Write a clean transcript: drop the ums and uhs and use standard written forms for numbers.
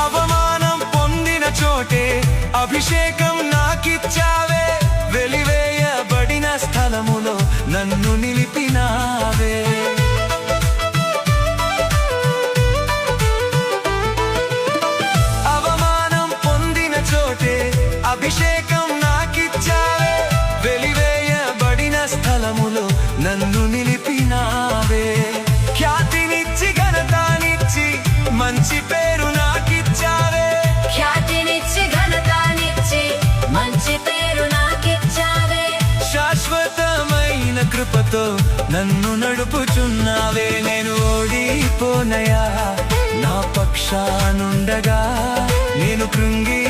అవమానం పొందిన చోటే అభిషేకం నాకిచ్చావే, వెలివేయబడిన స్థలములో నన్ను నిలిపినావే. అవమానం పొందిన చోటే అభిషేకం నాకిచ్చావే, వెలివేయబడిన స్థలములో నన్ను నిలిపినావే. ఖ్యాతినిచ్చి ఘనతానిచ్చి మంచి పేరు నాకిచ్చావే, ఖ్యాతినిచ్చి ఘనతానిచ్చి మంచి పేరు నాకిచ్చావే. శాశ్వతమైన కృపతో నన్ను నడుపుచున్నావే. నేను ఓడిపోనయా, నా పక్షానుండగా నేను కృంగి